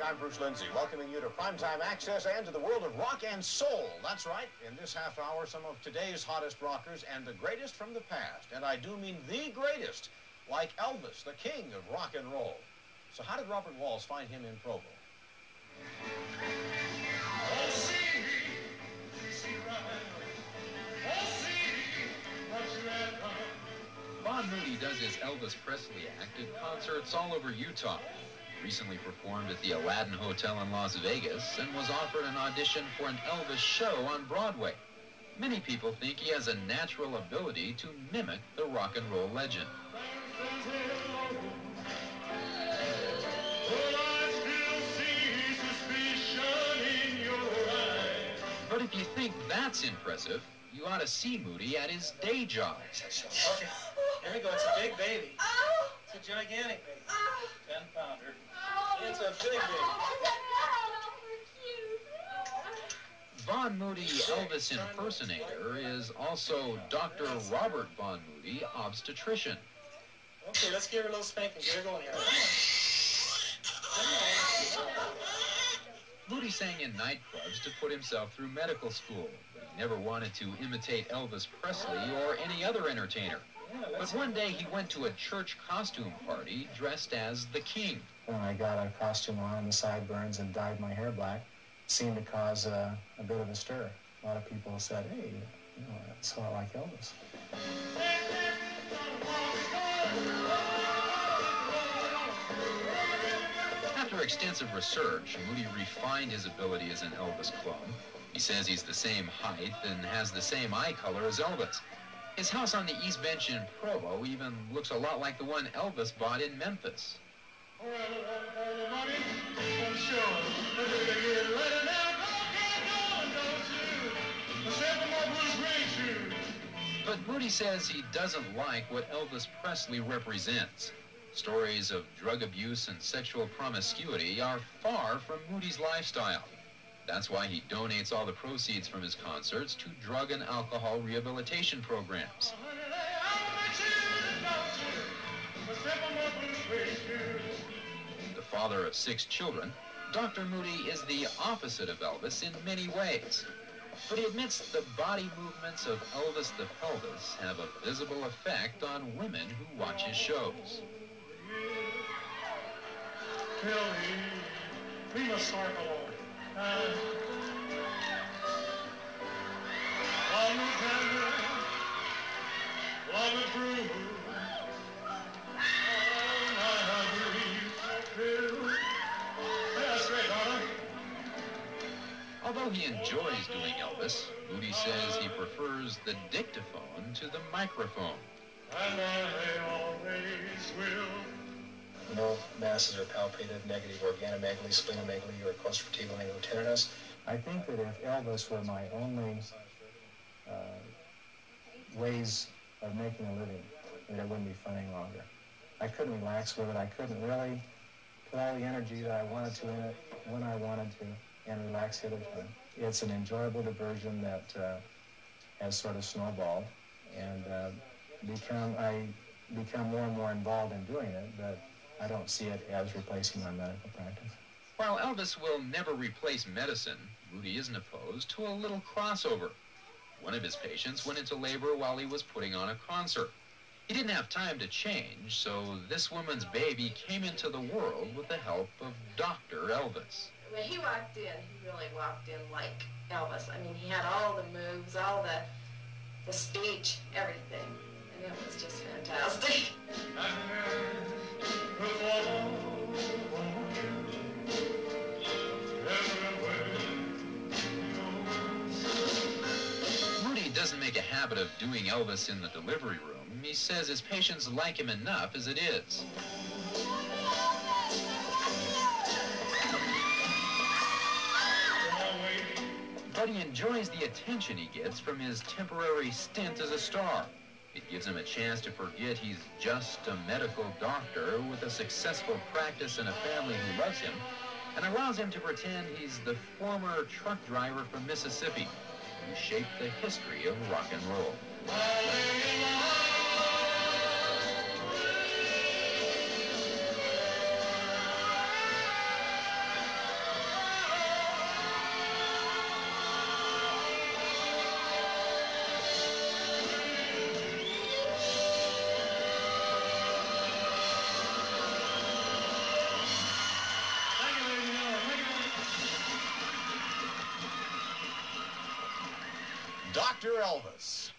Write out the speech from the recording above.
I'm Bruce Lindsay, welcoming you to Primetime Access and to the world of rock and soul. That's right, in this half hour, some of today's hottest rockers and the greatest from the past. And I do mean the greatest, like Elvis, the king of rock and roll. So how did Robert Walls find him in Provo? Moody does his Elvis Presley act at concerts all over Utah. He recently performed at the Aladdin Hotel in Las Vegas and was offered an audition for an Elvis show on Broadway. Many people think he has a natural ability to mimic the rock and roll legend. But if you think that's impressive, you ought to see Moody at his day job. Okay, here we go. It's a big baby. Oh. It's a gigantic baby. Oh. 10-pounder. Oh. It's a big baby. Von Moody, Elvis impersonator, is also Dr. Robert Von Moody, obstetrician. Okay, let's give her a little spanking. Get her going here. Come on. Moody sang in nightclubs to put himself through medical school, but he never wanted to imitate Elvis Presley or any other entertainer. But one day he went to a church costume party dressed as the King. When I got a costume on and the sideburns and dyed my hair black, it seemed to cause a bit of a stir. A lot of people said, hey, you know, that's a lot like Elvis. After extensive research, Moody refined his ability as an Elvis clone. He says he's the same height and has the same eye color as Elvis. His house on the East Bench in Provo even looks a lot like the one Elvis bought in Memphis. But Moody says he doesn't like what Elvis Presley represents. Stories of drug abuse and sexual promiscuity are far from Moody's lifestyle. That's why he donates all the proceeds from his concerts to drug and alcohol rehabilitation programs. The father of 6 children, Dr. Moody is the opposite of Elvis in many ways. But he admits the body movements of Elvis the Pelvis have a visible effect on women who watch his shows. We must circle on. Although he enjoys doing Elvis, Moody says he prefers the dictaphone to the microphone. And I always will. No masses are palpated, negative organomegaly, splenomegaly, or clustervertebral tenderness. I think that if Elvis were my only ways of making a living, that it wouldn't be fun any longer. I couldn't relax with it. I couldn't really put all the energy that I wanted to in it when I wanted to and relax the other time. It's an enjoyable diversion that has sort of snowballed, and I become more and more involved in doing it, but I don't see it as replacing my medical practice. While Elvis will never replace medicine, Moody isn't opposed to a little crossover. One of his patients went into labor while he was putting on a concert. He didn't have time to change, so this woman's baby came into the world with the help of Dr. Elvis. When he walked in, he really walked in like Elvis. I mean, he had all the moves, all the speech, everything. And it was just fantastic. Moody doesn't make a habit of doing Elvis in the delivery room. He says his patients like him enough as it is. But he enjoys the attention he gets from his temporary stint as a star. It gives him a chance to forget he's just a medical doctor with a successful practice and a family who loves him, and allows him to pretend he's the former truck driver from Mississippi who shaped the history of rock and roll. Dr. Elvis.